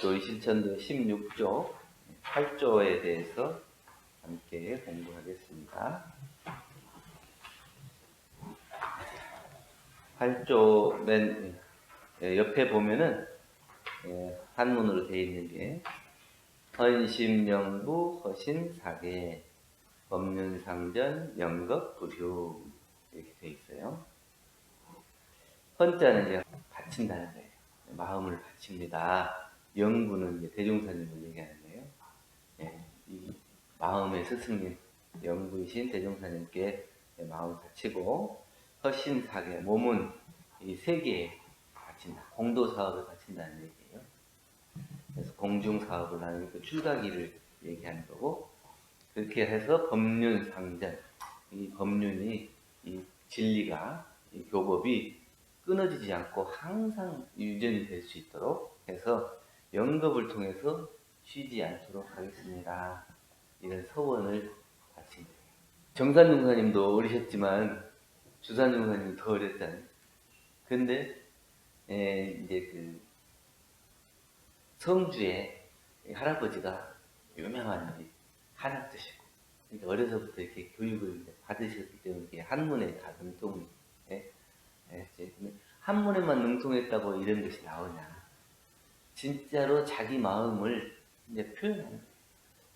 교의 실천도 16조 8조에 대해서 함께 공부하겠습니다. 8조 맨 옆에 보면은 한문으로 되어 있는 게 헌심영부 허신사계 법륜상전 영겁불효 이렇게 되어 있어요. 헌자는 이제 바친다는 거예요. 마음을 바칩니다. 영부는 이제 대종사님을 얘기하는 거예요. 이 마음의 스승님, 영부이신 대종사님께 마음을 바치고, 허신사계, 몸은 이 세계에 바친다. 공도사업을 바친다는 얘기예요. 그래서 공중사업을 하는 그 출가기를 얘기하는 거고, 그렇게 해서 법륜상전, 이 법륜이, 이 진리가, 이 교법이 끊어지지 않고 항상 유전이 될 수 있도록 해서 영겁을 통해서 쉬지 않도록 하겠습니다. 이런 서원을 바친 거예요. 정산용사님도 어리셨지만 주산용사님이 더 어렸잖아요. 근데 이제 그 성주에 할아버지가 유명한 한학자시고, 그러니까 어려서부터 이렇게 교육을 받으셨기 때문에 이렇게 한문에 다 능통이 한문에만 능통했다고 이런 것이 나오냐? 진짜로 자기 마음을 이제 표현하는,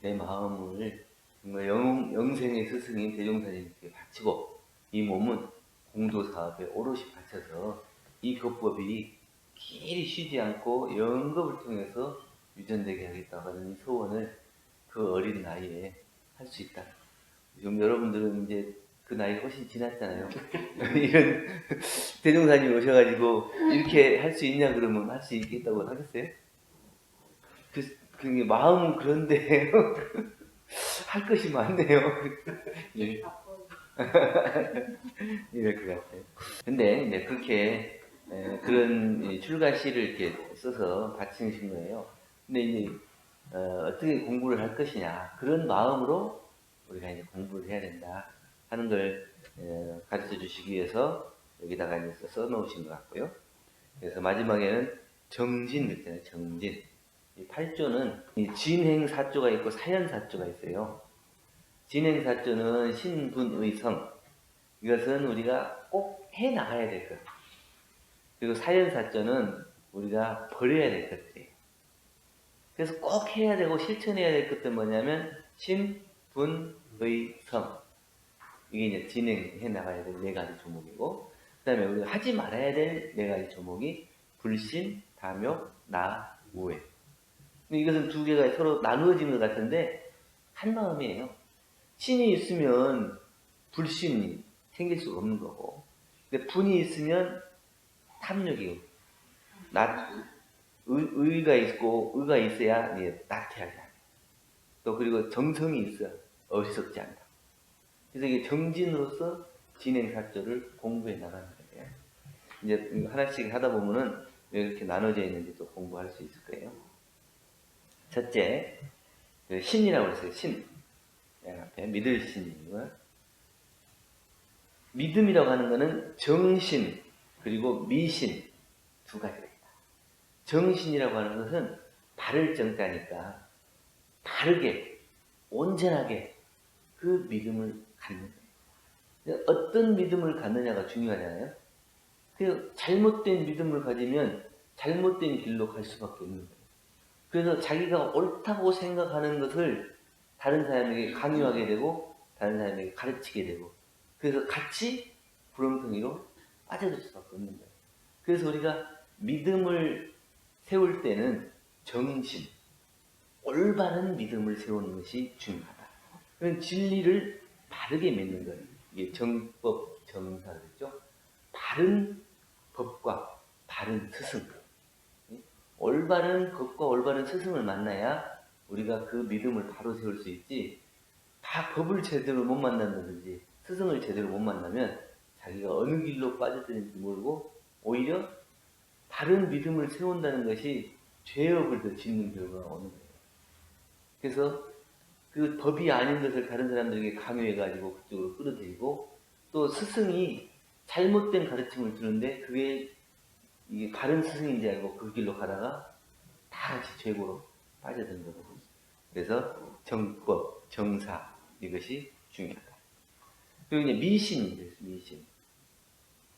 내 마음을 정말 영생의 스승인 대종사님께 바치고, 이 몸은 공도사업에 오롯이 바쳐서 이 교법이 길이 쉬지 않고 영겁을 통해서 유전되게 하겠다고 하는 이 소원을 그 어린 나이에 할 수 있다. 지금 여러분들은 이제 그 나이가 훨씬 지났잖아요. 이런 대종사님 오셔가지고 이렇게 할 수 있냐 그러면 할 수 있겠다고 하겠어요? 그 마음은 그런데 할 것이 많네요. 이럴 것 같아요. 근데 이제 그렇게 그런 출가시를 이렇게 써서 바치신 거예요. 근데 이제 어떻게 공부를 할 것이냐, 그런 마음으로 우리가 이제 공부를 해야 된다 하는 걸 가르쳐 주시기 위해서 여기다가 이제 써 놓으신 것 같고요. 그래서 마지막에는 정진 있잖아요. 정진. 이 8조는 진행사조가 있고 사연사조가 있어요. 진행사조는 신분의성, 이것은 우리가 꼭 해나가야 될 것. 그리고 사연사조는 우리가 버려야 될 것들이에요. 그래서 꼭 해야 되고 실천해야 될 것들 뭐냐면 신분의성, 이게 이제 진행해 나가야 될 네 가지 조목이고, 그 다음에 우리가 하지 말아야 될 네 가지 조목이 불신, 다묘, 나, 우회. 이것은 두 개가 서로 나누어진 것 같은데 한 마음이에요. 신이 있으면 불신이 생길 수가 없는 거고, 근데 분이 있으면 탐욕이고, 의가 있고 의가 있어야 나태하지 않아요. 또 그리고 정성이 있어야 어리석지 않다. 그래서 이게 정진으로서 진행사조를 공부해 나가는 거예요. 이제 하나씩 하다 보면은 왜 이렇게 나눠져 있는지 또 공부할 수 있을 거예요. 첫째, 신이라고 했어요. 신. 앞에 믿을 신이고요. 믿음이라고 하는 것은 정신 그리고 미신 두 가지가 있다. 정신이라고 하는 것은 바를 정자니까 바르게 온전하게 그 믿음을 갖는 거예요. 어떤 믿음을 갖느냐가 중요하잖아요. 그 잘못된 믿음을 가지면 잘못된 길로 갈 수밖에 없는 거예요. 그래서 자기가 옳다고 생각하는 것을 다른 사람에게 강요하게 되고 다른 사람에게 가르치게 되고, 그래서 같이 구렁텅이로 빠져들 수밖에 없는 거예요. 그래서 우리가 믿음을 세울 때는 정신, 올바른 믿음을 세우는 것이 중요하다. 그런 진리를 바르게 맺는 거예요. 이게 정법, 정사겠죠. 바른 법과 바른 스승, 올바른 법과 올바른 스승을 만나야 우리가 그 믿음을 바로 세울 수 있지, 다 법을 제대로 못 만난다든지 스승을 제대로 못 만나면 자기가 어느 길로 빠져드는지 모르고 오히려 바른 믿음을 세운다는 것이 죄업을 더 짓는 결과가 오는 거예요. 그래서 그 법이 아닌 것을 다른 사람들에게 강요해가지고 그쪽으로 끌어들이고, 또 스승이 잘못된 가르침을 주는데 그게 이게 바른 스승인지 알고 그 길로 가다가 다 같이 죄고로 빠져든 거거든요. 그래서 정법, 정사 이것이 중요하다. 그리고 이제 미신이 미신.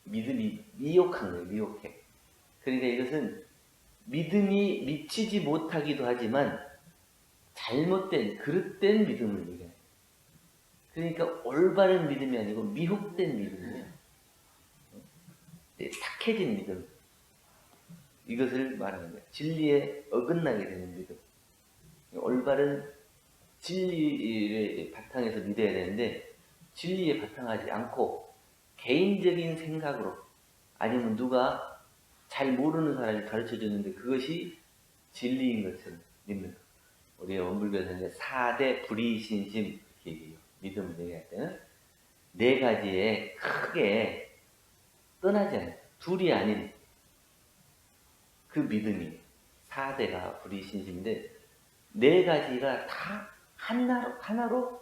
믿음이 미혹한 거예요. 미혹해. 그러니까 이것은 믿음이 미치지 못하기도 하지만 잘못된 그릇된 믿음을 얘기해요. 그러니까 올바른 믿음이 아니고 미혹된 믿음이에요. 탁해진 믿음. 이것을 말하는 거예요. 진리에 어긋나게 되는 믿음. 올바른 진리를 바탕에서 믿어야 되는데 진리에 바탕하지 않고 개인적인 생각으로 아니면 누가 잘 모르는 사람이 가르쳐줬는데 그것이 진리인 것을 믿는 것. 우리 원불교에서는 4대 불이신심 이렇게 얘기해요. 믿음을 얘기할 때는 4가지에 크게 떠나지 않아요. 둘이 아닌 그 믿음이 4대가 불이신심인데 4가지가 다 하나로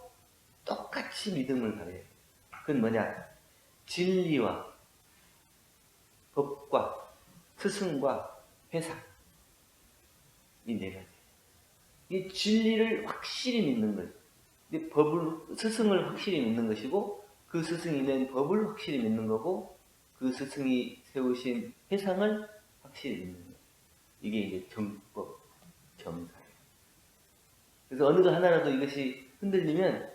똑같이 믿음을 가져요. 그건 뭐냐? 진리와 법과 스승과 회사 이 4가지. 이 진리를 확실히 믿는 거예요. 스승을 확실히 믿는 것이고 그 스승이 낸 법을 확실히 믿는 거고 그 스승이 세우신 회상을 확실히 믿는 거예요. 이게 이제 정법, 정사예요. 그래서 어느 것 하나라도 이것이 흔들리면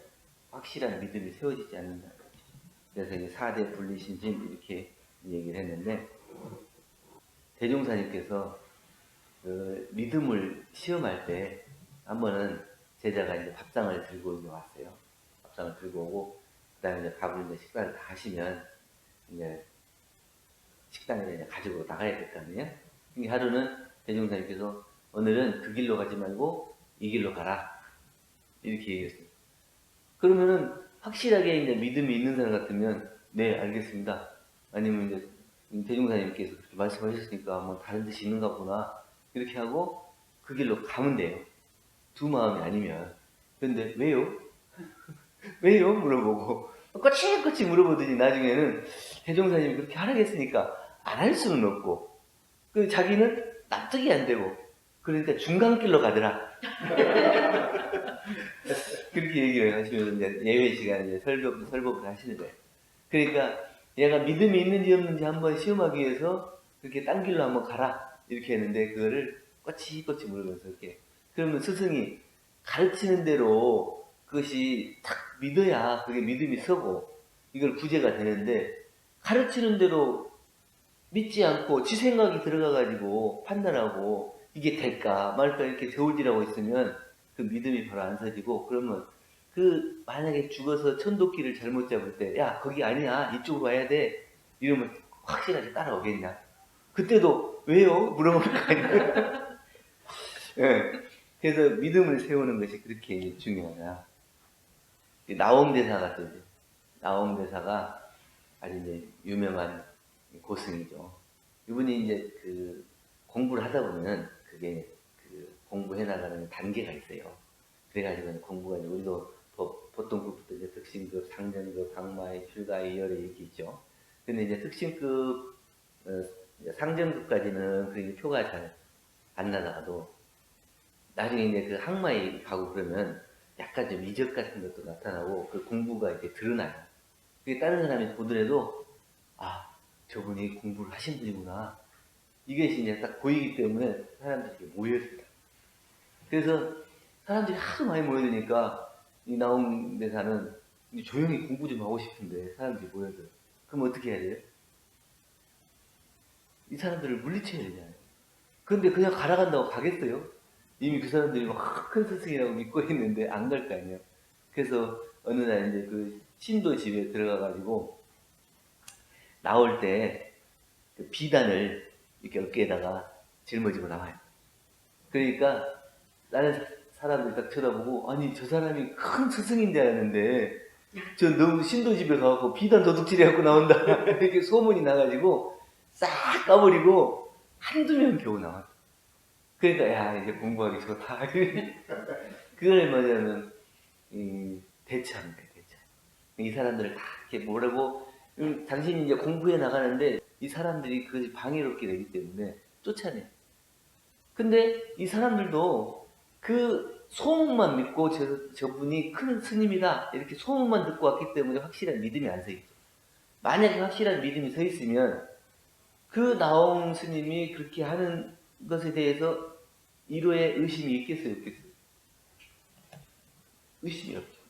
확실한 믿음이 세워지지 않는다. 그래서 이제 4대 분리신심 이렇게 얘기를 했는데 대종사님께서 그 믿음을 시험할 때 한 번은 제자가 이제 밥상을 들고 이제 왔어요. 밥상을 들고 오고 그다음에 이제 밥을 이제 식사를 다 하시면 이제 식당에 이제 가지고 나가야 될 거 아니에요. 하루는 대종사님께서 오늘은 그 길로 가지 말고 이 길로 가라 이렇게 얘기했어요. 그러면은 확실하게 이제 믿음이 있는 사람 같으면 네 알겠습니다. 아니면 이제 대종사님께서 그렇게 말씀하셨으니까 뭐 다른 뜻이 있는가 보나 이렇게 하고 그 길로 가면 돼요. 두 마음이 아니면. 근데 왜요? 왜요? 물어보고 꼬치꼬치 물어보더니 나중에는 대종사님이 그렇게 하라겠으니까 안 할 수는 없고 그 자기는 납득이 안 되고 그러니까 중간길로 가더라. 그렇게 얘기를 하시면서 이제 예외 시간에 이제 설법을 하시는 거예요. 그러니까 얘가 믿음이 있는지 없는지 한번 시험하기 위해서 그렇게 딴 길로 한번 가라 이렇게 했는데 그거를 꼬치꼬치 물으면서 이렇게 그러면 스승이 가르치는 대로 그것이 딱 믿어야 그게 믿음이 서고 이걸 구제가 되는데 가르치는 대로 믿지 않고 지 생각이 들어가가지고 판단하고 이게 될까 말까 이렇게 저울질하고 있으면 그 믿음이 바로 안 서지고 그러면 그 만약에 죽어서 천도길을 잘못 잡을 때 야 거기 아니야 이쪽으로 와야 돼 이러면 확실하게 따라오겠냐 그때도 왜요? 물어볼 거 아니에요. 네. 그래서 믿음을 세우는 것이 그렇게 중요하다. 나홍대사가 또 나홍대사가 아주 이제 유명한 고승이죠. 이분이 이제 그 공부를 하다 보면 그게 그 공부해 나가는 단계가 있어요. 그래가지고 공부가 이제 우리도 보통 급부터 이제 특신급, 상전급, 강마의, 출가의, 이열의 이렇게 있죠. 근데 이제 특신급, 상전급까지는 그 표가 잘 안 나다가도 나중에 이제 그 항마에 가고 그러면 약간 좀 이적 같은 것도 나타나고 그 공부가 이렇게 드러나요. 그게 다른 사람이 보더라도 아 저분이 공부를 하신 분이구나 이것이 이제 딱 보이기 때문에 사람들이 모여들어요. 그래서 사람들이 하도 많이 모여드니까 이 나홍대사는 조용히 공부 좀 하고 싶은데 사람들이 모여들어요. 그럼 어떻게 해야 돼요? 이 사람들을 물리쳐야 되잖아요. 그런데 그냥 가라간다고 가겠어요? 이미 그 사람들이 막 큰 스승이라고 믿고 있는데 안 갈 거 아니에요. 그래서 어느 날 이제 그 신도 집에 들어가가지고 나올 때 그 비단을 이렇게 어깨에다가 짊어지고 나와요. 그러니까 다른 사람들이 딱 쳐다보고 아니 저 사람이 큰 스승인 줄 알았는데 저 너무 신도 집에 가고 비단 도둑질해 갖고 나온다 이렇게 소문이 나가지고 싹 까버리고 한두 명 겨우 나왔어. 그러니까 야 이제 공부하기 좋다. 그걸 뭐냐면 대처하는 거예요. 대처. 이 사람들을 다 이렇게 모르고 당신이 이제 공부해 나가는데 이 사람들이 그것이 방해롭게 되기 때문에 쫓아내. 근데 이 사람들도 그 소문만 믿고 저분이 큰 스님이다 이렇게 소문만 듣고 왔기 때문에 확실한 믿음이 안 서 있죠. 만약에 확실한 믿음이 서 있으면 그 나홍 스님이 그렇게 하는 것에 대해서 이로의 의심이 있겠어요, 없겠어요? 의심이 없죠.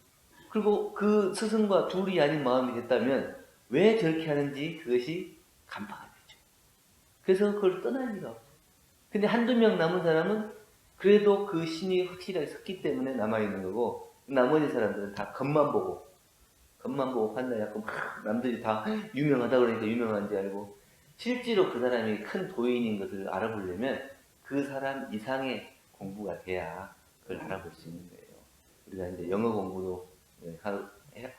그리고 그 스승과 둘이 아닌 마음이 됐다면 왜 저렇게 하는지 그것이 간파가 되죠. 그래서 그걸 떠날 리가 없죠. 근데 한두 명 남은 사람은 그래도 그 신이 확실하게 섰기 때문에 남아있는 거고, 나머지 사람들은 다 겉만 보고 판단해갖고 막 남들이 다 유명하다 그러니까 유명한 줄 알고, 실제로 그 사람이 큰 도인인 것을 알아보려면 그 사람 이상의 공부가 돼야 그걸 알아볼 수 있는 거예요. 우리가 이제 영어 공부도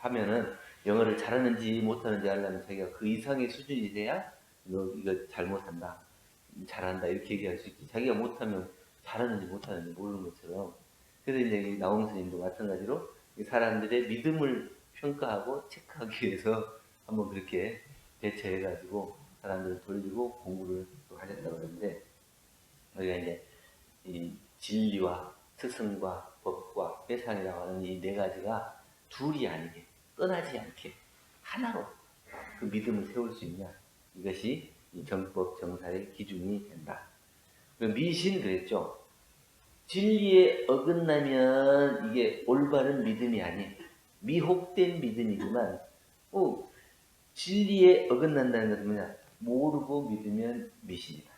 하면은 영어를 잘하는지 못하는지 알려면 자기가 그 이상의 수준이 돼야 너 이거 잘못한다, 잘한다 이렇게 얘기할 수 있지. 자기가 못하면 잘하는지 못하는지 모르는 것처럼. 그래서 이제 이 나홍 스님도 마찬가지로 이 사람들의 믿음을 평가하고 체크하기 위해서 한번 그렇게 대처해가지고 사람들을 돌리고 공부를 또 하셨다고 하는데, 우리가 이제 이 진리와 스승과 법과 회상이라고 하는 이 네 가지가 둘이 아니게 떠나지 않게 하나로 그 믿음을 세울 수 있냐, 이것이 이 정법 정사의 기준이 된다. 미신 그랬죠. 진리에 어긋나면 이게 올바른 믿음이 아닌 미혹된 믿음이지만, 진리에 어긋난다는 것은 뭐냐? 모르고 믿으면 미신이다.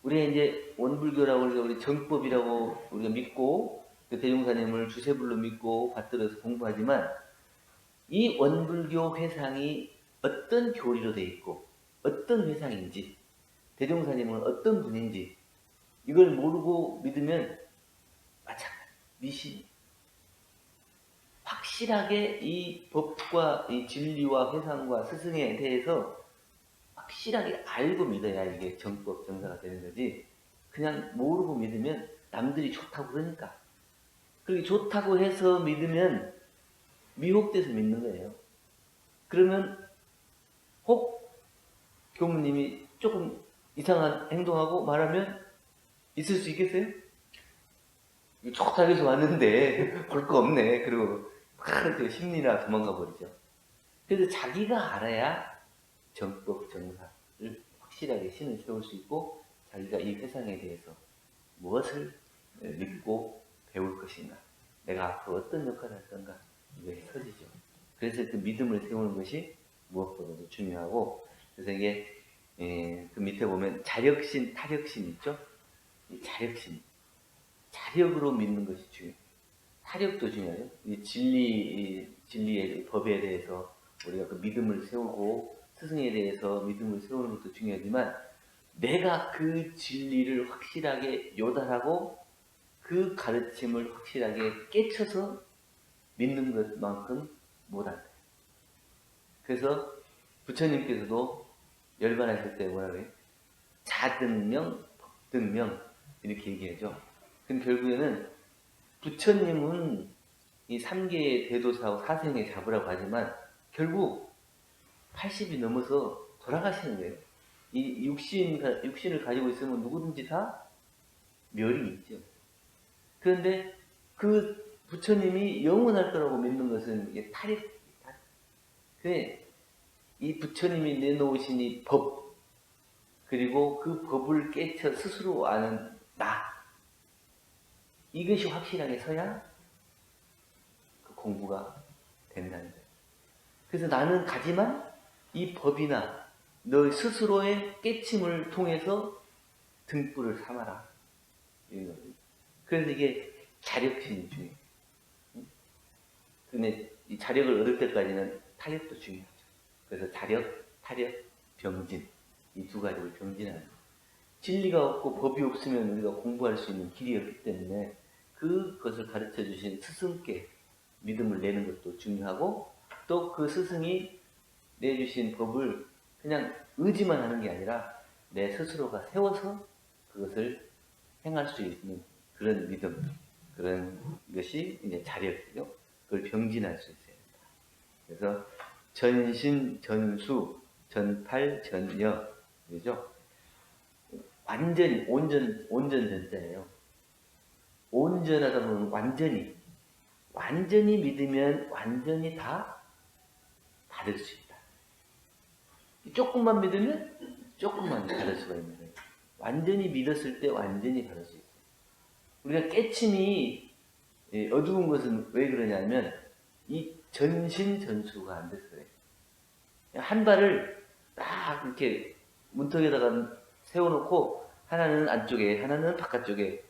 우리가 이제 원불교라고 해서 우리 정법이라고 우리가 믿고 그 대종사님을 주세불로 믿고 받들어서 공부하지만, 이 원불교 회상이 어떤 교리로 되어 있고 어떤 회상인지, 대종사님은 어떤 분인지 이걸 모르고 믿으면 마찬가지 미신. 확실하게 이 법과 이 진리와 회상과 스승에 대해서 확실하게 알고 믿어야 이게 정법 정사가 되는 거지, 그냥 모르고 믿으면 남들이 좋다고 그러니까, 그렇게 좋다고 해서 믿으면 미혹돼서 믿는 거예요. 그러면 혹 교무님이 조금 이상한 행동하고 말하면 있을 수 있겠어요? 좋다고 해서 왔는데 볼 거 없네. 그리고 막 심리나 도망가 버리죠. 그래서 자기가 알아야 정법 정사를 확실하게 신을 세울 수 있고, 자기가 이 회상에 대해서 무엇을 믿고 배울 것인가, 내가 앞으로 어떤 역할을 할 건가, 이것이 서지죠. 그래서 그 믿음을 세우는 것이 무엇보다도 중요하고, 그래서 이게 그 밑에 보면 자력신, 타력신 있죠? 이 자력신, 자력으로 믿는 것이 중요해요. 타력도 중요해요. 이 진리의 법에 대해서 우리가 그 믿음을 세우고 스승에 대해서 믿음을 세우는 것도 중요하지만, 내가 그 진리를 확실하게 요달하고 그 가르침을 확실하게 깨쳐서 믿는 것만큼 못한다. 그래서 부처님께서도 열반하실 때 뭐라 그래요? 자등명, 법등명 이렇게 얘기하죠. 근데 결국에는 부처님은 이 3개의 대도사하고 사생에 잡으라고 하지만 결국 80이 넘어서 돌아가시는 거예요. 이 육신을 가지고 있으면 누구든지 다 멸이 있죠. 그런데 그 부처님이 영원할 거라고 믿는 것은 이게 탈이. 그래, 이 부처님이 내놓으신 이 법, 그리고 그 법을 깨쳐 스스로 아는 나, 이것이 확실하게 서야 그 공부가 된다는 거예요. 그래서 나는 가지만 이 법이나 너 스스로의 깨침을 통해서 등불을 삼아라. 이런 거예요. 그래서 이게 자력심이 중요해요. 근데 이 자력을 얻을 때까지는 타력도 중요하죠. 그래서 자력, 타력, 병진, 이 두 가지를 병진하는 거예요. 진리가 없고 법이 없으면 우리가 공부할 수 있는 길이 없기 때문에 그것을 가르쳐 주신 스승께 믿음을 내는 것도 중요하고, 또 그 스승이 내주신 법을 그냥 의지만 하는 게 아니라 내 스스로가 세워서 그것을 행할 수 있는 그런 믿음, 그런 것이 이제 자력이죠. 그걸 병진할 수 있어야 된다. 그래서 전신, 전수, 전팔, 전여, 그죠? 완전히 온전 전자예요. 온전하다 보면 완전히 믿으면 완전히 다 받을 수 있다. 조금만 믿으면 조금만 받을 수가 있는 거예요. 완전히 믿었을 때 완전히 받을 수 있어요. 우리가 깨침이 어두운 것은 왜 그러냐면 이 전신전수가 안 돼서 그래요. 한 발을 딱 이렇게 문턱에다가 세워놓고 하나는 안쪽에 하나는 바깥쪽에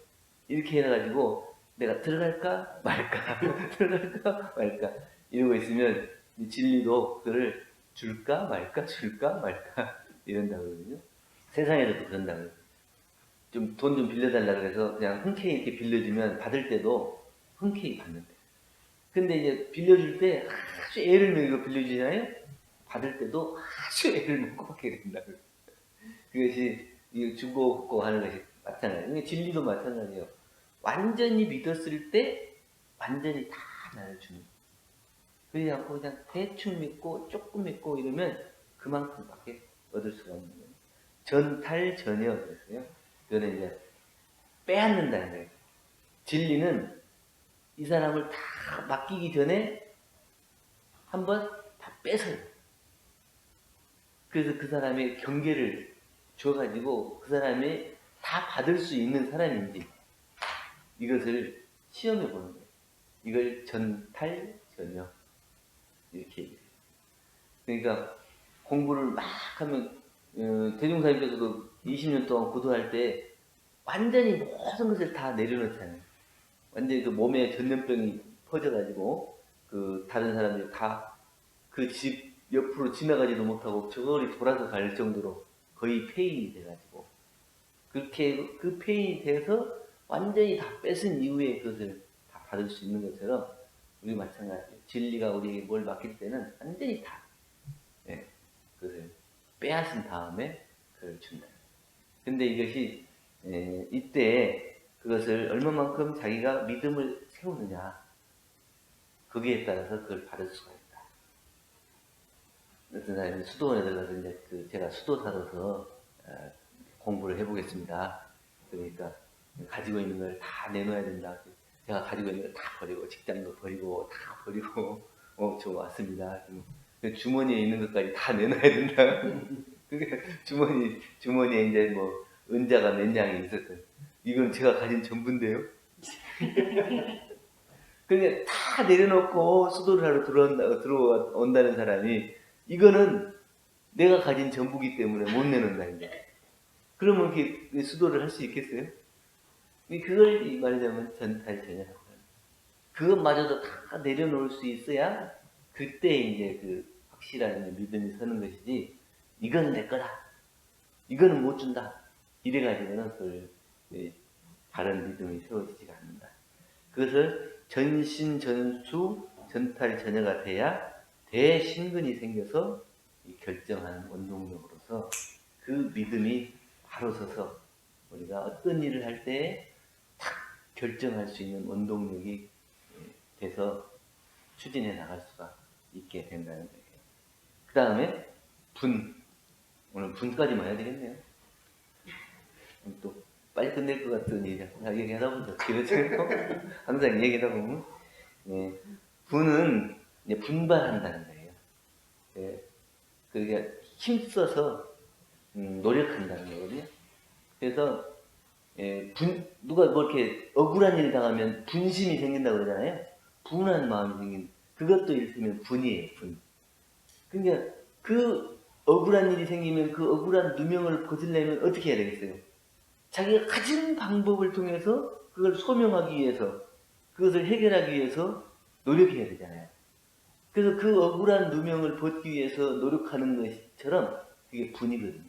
이렇게 해가지고 내가 들어갈까 말까 들어갈까 말까 이러고 있으면 이 진리도 그를 줄까 말까 이런다 그러거든요. 세상에서도 그런다고요. 좀 돈 좀 빌려달라 그래서 그냥 흔쾌히 이렇게 빌려주면 받을 때도 흔쾌히 받는데. 근데 이제 빌려줄 때 아주 애를 먹이고 빌려주잖아요. 받을 때도 아주 애를 먹고 받게 된다고요. 그것이 주고 받고 하는 것이 마찬가지예요. 진리도 마찬가지예요. 완전히 믿었을 때 완전히 다 나를 주는 거예요. 그러지 않고 그냥 대충 믿고 조금 믿고 이러면 그만큼밖에 얻을 수가 없는 거예요. 전탈전여 그랬어요. 그거는 이제 빼앗는다는 거예요. 진리는 이 사람을 다 맡기기 전에 한번 다 뺏어요. 그래서 그 사람의 경계를 줘가지고 그 사람이 다 받을 수 있는 사람인지 이것을 시험해 보는 거예요. 이걸 전탈전여 이렇게 얘기해요. 그러니까 공부를 막 하면 대종사님께서도 20년 동안 구도할 때 완전히 모든 것을 다 내려놓잖아요. 완전히 그 몸에 전염병이 퍼져가지고 그 다른 사람들이 다 그 집 옆으로 지나가지도 못하고 저거리 돌아서 갈 정도로 거의 폐인이 돼가지고 그렇게 그 폐인이 돼서 완전히 다 뺏은 이후에 그것을 다 받을 수 있는 것처럼 우리 마찬가지예요. 진리가 우리에게 뭘 맡길 때는 완전히 다 그것을 빼앗은 다음에 그걸 준다. 근데 이것이 이때 그것을 얼마만큼 자기가 믿음을 세우느냐 거기에 따라서 그걸 받을 수가 있다. 어떤 사람이 수도원에 들어가서 이제 제가 수도사로서 공부를 해보겠습니다. 그러니까 가지고 있는 걸 다 내놓아야 된다. 제가 가지고 있는 걸 다 버리고 직장도 버리고 다 버리고 저 왔습니다. 주머니에 있는 것까지 다 내놔야 된다. 그게 주머니에 이제 뭐 은자가 몇 냥이 있었던 이건 제가 가진 전부인데요. 그러니까 다 내려놓고 수도를 하러 들어온다는 사람이 이거는 내가 가진 전부기 때문에 못 내놓는다 이제. 그러면 이렇게 수도를 할 수 있겠어요? 그걸 말하자면 전탈전여라고 합니다. 그것마저도 다 내려놓을 수 있어야 그때 이제 그 확실한 믿음이 서는 것이지 이건 내 거다. 이거는 못 준다. 이래가지고는 그걸 다른 믿음이 세워지지가 않는다. 그것을 전신전수 전탈전여가 돼야 대신근이 생겨서 결정하는 원동력으로서 그 믿음이 바로 서서 우리가 어떤 일을 할 때 탁 결정할 수 있는 원동력이 돼서 추진해 나갈 수가 있게 된다는 거예요. 그 다음에 오늘 분까지만 해야 되겠네요. 또 빨리 끝낼 것 같은 얘기하다 보면 길어지고 항상 얘기하다 보면 분은 이제 분발한다는 거예요. 그게 힘써서 노력한다는 거거든요. 그래서 누가 뭐 이렇게 억울한 일을 당하면 분심이 생긴다고 그러잖아요. 분한 마음이 생긴 그것도 일테면 분이에요. 분. 그러니까 그 억울한 일이 생기면 그 억울한 누명을 벗으려면 어떻게 해야 되겠어요? 자기가 가진 방법을 통해서 그걸 소명하기 위해서 그것을 해결하기 위해서 노력해야 되잖아요. 그래서 그 억울한 누명을 벗기 위해서 노력하는 것처럼 그게 분이거든요.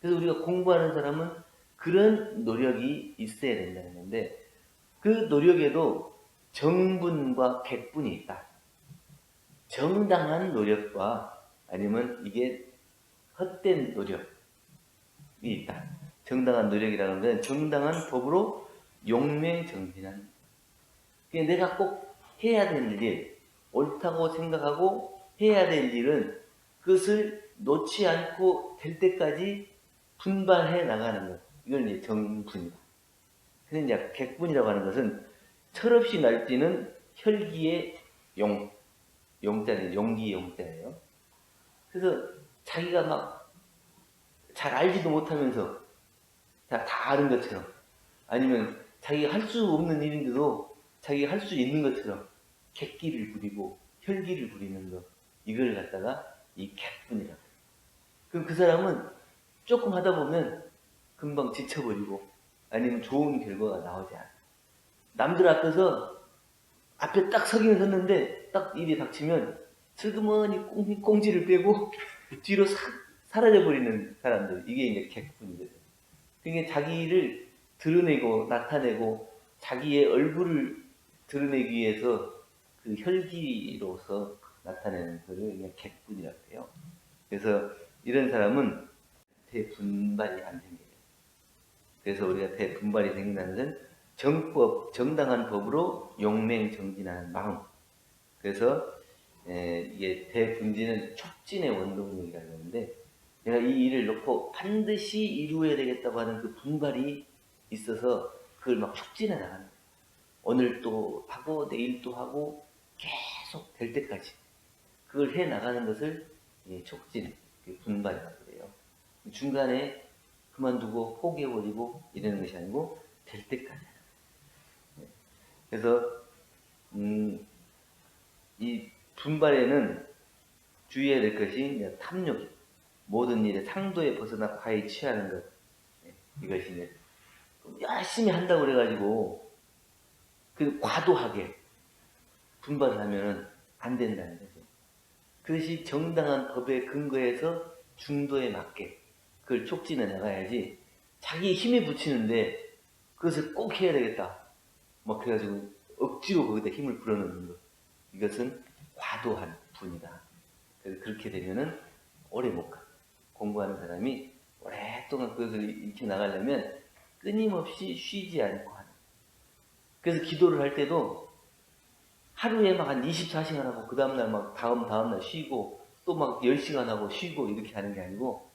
그래서 우리가 공부하는 사람은 그런 노력이 있어야 된다는 건데 그 노력에도 정분과 객분이 있다. 정당한 노력과 아니면 이게 헛된 노력이 있다. 정당한 노력이라는 건 정당한 법으로 용맹정진한. 내가 꼭 해야 될 일, 옳다고 생각하고 해야 될 일은 그것을 놓지 않고 될 때까지 분발해 나가는 것. 이걸 이제 정분이다. 그래서 이제 객분이라고 하는 것은 철없이 날뛰는 혈기의 용자는 용기 용자예요. 그래서 자기가 막 잘 알지도 못하면서 다 아는 것처럼, 아니면 자기가 할 수 없는 일인데도 자기가 할 수 있는 것처럼 객기를 부리고 혈기를 부리는 것, 이걸 갖다가 이 객분이라고. 그럼 그 사람은 조금 하다 보면 금방 지쳐버리고 아니면 좋은 결과가 나오지 않아. 남들 앞에서 앞에 딱 서기는 섰는데 딱 일이 닥치면 슬그머니 꽁지를 빼고 뒤로 사라져버리는 사람들, 이게 이제 객분이거든. 그게 자기를 드러내고 나타내고 자기의 얼굴을 드러내기 위해서 그 혈기로서 나타내는 것을 그냥 객분이라고 해요. 그래서 이런 사람은 대분발이 안 생겨요. 그래서 우리가 대분발이 생긴다는 것은 정당한 법으로 용맹정진하는 마음. 그래서 이게 대분진은 촉진의 원동력이라고 하는데, 내가 이 일을 놓고 반드시 이루어야 되겠다고 하는 그 분발이 있어서 그걸 막 촉진해 나가는 거예요. 오늘 또 하고 내일 또 하고 계속 될 때까지 그걸 해 나가는 것을 촉진, 분발이라고 그래요. 중간에 그만두고 포기해버리고 이러는 것이 아니고 될 때까지. 그래서 이 분발에는 주의해야 될 것이 탐욕, 모든 일에 상도에 벗어나 과히 취하는 것. 이것이 이제 열심히 한다고 그래가지고 그 과도하게 분발을 하면 안 된다는 거죠. 그것이 정당한 법에 근거해서 중도에 맞게 그걸 촉진해 나가야지, 자기 힘이 붙이는데 그것을 꼭 해야 되겠다 막 그래가지고 억지로 거기다 힘을 불어넣는 것, 이것은 과도한 분이다. 그래서 그렇게 되면은 오래 못 가. 공부하는 사람이 오랫동안 그것을 익혀 나가려면 끊임없이 쉬지 않고 하는. 그래서 기도를 할 때도 하루에 막 한 24시간 하고 그 다음날 막 다음날 쉬고 또 막 10시간 하고 쉬고 이렇게 하는 게 아니고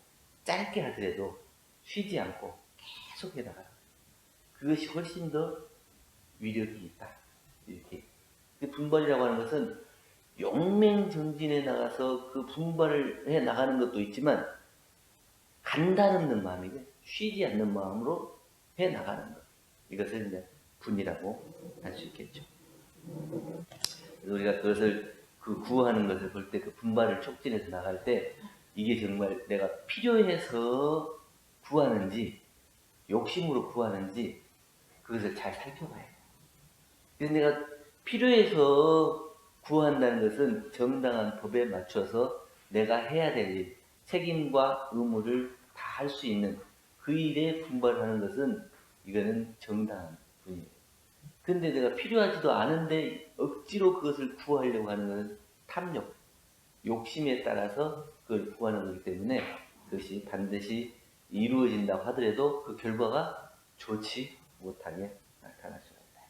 짧게 하더라도 쉬지 않고 계속 해 나가요. 그것이 훨씬 더 위력이 있다. 이렇게. 분발이라고 하는 것은 용맹정진에 나가서 그 분발을 해 나가는 것도 있지만 간단 없는 마음이고 쉬지 않는 마음으로 해 나가는 것, 이것을 이제 분이라고 할 수 있겠죠. 그래서 우리가 그것을 구하는 것을 볼 때 그 분발을 촉진해서 나갈 때 이게 정말 내가 필요해서 구하는지 욕심으로 구하는지 그것을 잘 살펴봐야 돼요. 그래서 내가 필요해서 구한다는 것은 정당한 법에 맞춰서 내가 해야 될 일, 책임과 의무를 다 할 수 있는 그 일에 분발하는 것은 이거는 정당한 분이에요. 근데 내가 필요하지도 않은데 억지로 그것을 구하려고 하는 것은 탐욕, 욕심에 따라서 그걸 구하는 거기 때문에 그것이 반드시 이루어진다고 하더라도 그 결과가 좋지 못하게 나타날 수가 있다.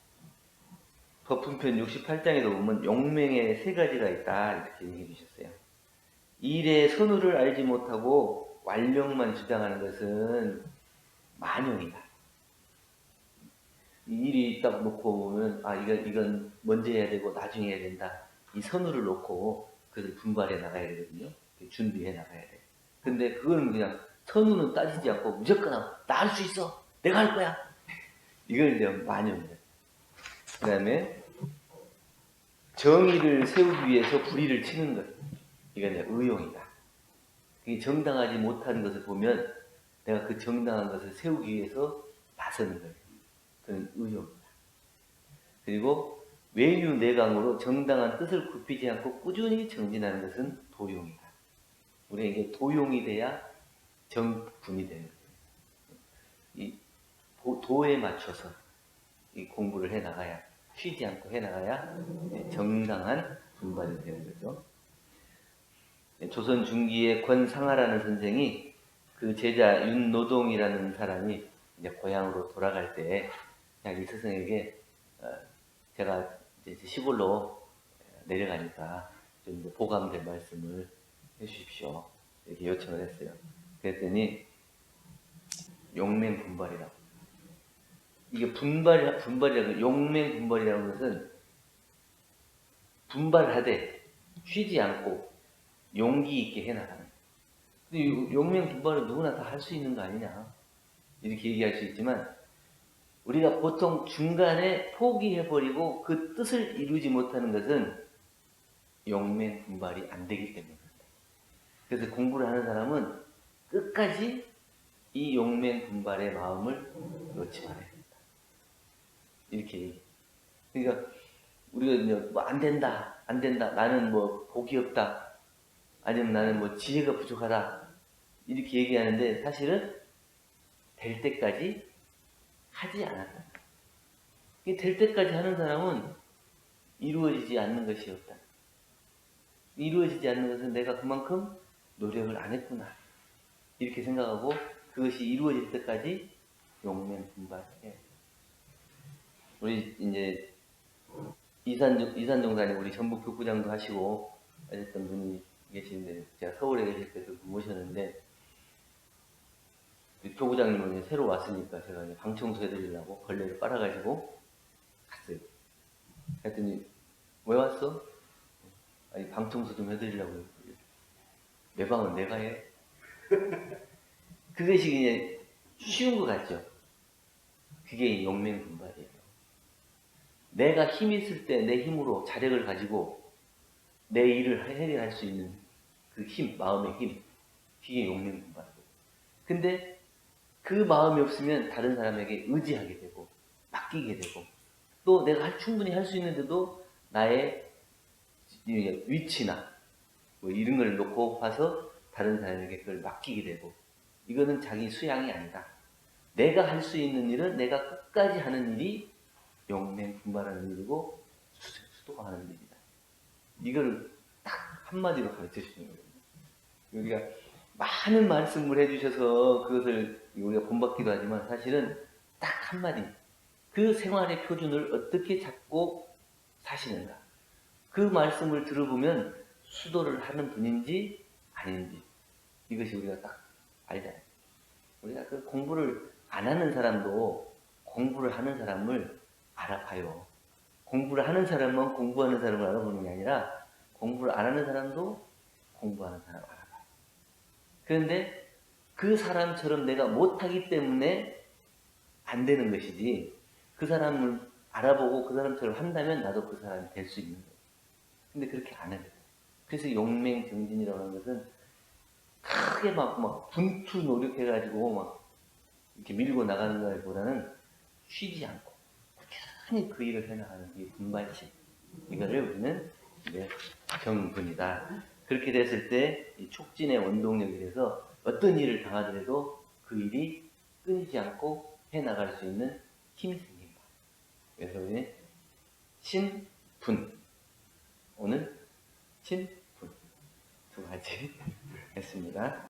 법훈편 68장에도 보면 용맹에 세 가지가 있다 이렇게 얘기해 주셨어요. 일의 선우를 알지 못하고 완력만 주장하는 것은 만용이다. 이 일이 딱 놓고 보면 이건 먼저 해야 되고 나중에 해야 된다. 이 선우를 놓고 그것을 분발해 나가야 되거든요. 준비해 나가야 돼. 근데 그건 그냥 선우는 따지지 않고 무조건 나 할 수 있어. 내가 할 거야. 이걸 이제 만용이다. 그 다음에 정의를 세우기 위해서 불의를 치는 것. 이건 이제 의용이다. 그게 정당하지 못한 것을 보면 내가 그 정당한 것을 세우기 위해서 나서는 거예요. 그건 의용이다. 그리고 외유내강으로 정당한 뜻을 굽히지 않고 꾸준히 정진하는 것은 도용이다. 우리가 이게 도용이 돼야 정분이 되는 거예요. 이 도에 맞춰서 이 공부를 해 나가야, 쉬지 않고 해 나가야 정당한 분발이 되는 거죠. 조선 중기의 권상하라는 선생이 그 제자 윤노동이라는 사람이 이제 고향으로 돌아갈 때 자기 스승에게 제가 이제 시골로 내려가니까 좀 이제 보감될 말씀을 해주십시오. 이렇게 요청을 했어요. 그랬더니 용맹분발이라고. 이게 분발이라고, 용맹분발이라는 것은 분발하되 쉬지 않고 용기 있게 해나가는. 근데 이 용맹분발은 누구나 다 할 수 있는 거 아니냐, 이렇게 얘기할 수 있지만, 우리가 보통 중간에 포기해버리고 그 뜻을 이루지 못하는 것은 용맹분발이 안 되기 때문입니다. 그래서 공부를 하는 사람은 끝까지 이 용맹분발의 마음을 놓지 말아야 된다, 이렇게 얘기해요. 그러니까 우리가 이제 뭐 안 된다, 안 된다, 나는 뭐 복이 없다, 아니면 나는 뭐 지혜가 부족하다, 이렇게 얘기하는데 사실은 될 때까지 하지 않았다. 이게 될 때까지 하는 사람은 이루어지지 않는 것이 없다. 이루어지지 않는 것은 내가 그만큼 노력을 안 했구나, 이렇게 생각하고 그것이 이루어질 때까지 용맹분발해. 우리 이제 이산종단에 우리 전북 교구장도 하시고 하셨던 분이 계시는데, 제가 서울에 계실 때도 모셨는데, 교구장님은 새로 왔으니까 제가 이제 방 청소해드리려고 걸레를 빨아가지고 갔어요. 그랬더니 왜 왔어? 아니, 방 청소 좀 해드리려고. 내 방은 내가 해. 그것이 그냥 쉬운 것 같죠? 그게 용맹분발이에요. 내가 힘 있을 때 내 힘으로 자력을 가지고 내 일을 해결할 수 있는 그 힘, 마음의 힘, 그게 용맹분발이고. 근데 그 마음이 없으면 다른 사람에게 의지하게 되고 맡기게 되고, 또 내가 충분히 할 수 있는데도 나의 위치나 뭐 이런 걸 놓고 봐서 다른 사람에게 그걸 맡기게 되고, 이거는 자기 수양이 아니다. 내가 할 수 있는 일은 내가 끝까지 하는 일이 용맹분발하는 일이고 수도가 하는 일이다. 이걸 딱 한마디로 가르쳐 주시는 거예요. 우리가 많은 말씀을 해주셔서 그것을 우리가 본받기도 하지만, 사실은 딱 한마디, 그 생활의 표준을 어떻게 잡고 사시는가, 그 말씀을 들어보면 수도를 하는 분인지 아닌지, 이것이 우리가 딱 알잖아요. 우리가 그 공부를 안 하는 사람도 공부를 하는 사람을 알아봐요. 공부를 하는 사람은 공부하는 사람을 알아보는 게 아니라 공부를 안 하는 사람도 공부하는 사람을 알아봐요. 그런데 그 사람처럼 내가 못하기 때문에 안 되는 것이지, 그 사람을 알아보고 그 사람처럼 한다면 나도 그 사람이 될 수 있는 거예요. 근데 그렇게 안 해요. 그래서 용맹정진이라고 하는 것은 크게 막 분투 노력해가지고 막 이렇게 밀고 나가는 것보다는 쉬지 않고 꾸준히 그 일을 해나가는 이 분발심, 이거를 우리는 이제 정분이다. 그렇게 됐을 때 이 촉진의 원동력이 돼서 어떤 일을 당하더라도 그 일이 끊이지 않고 해나갈 수 있는 힘이 생긴다. 그래서 우리는 신분, 오늘 신분 두 가지 했습니다.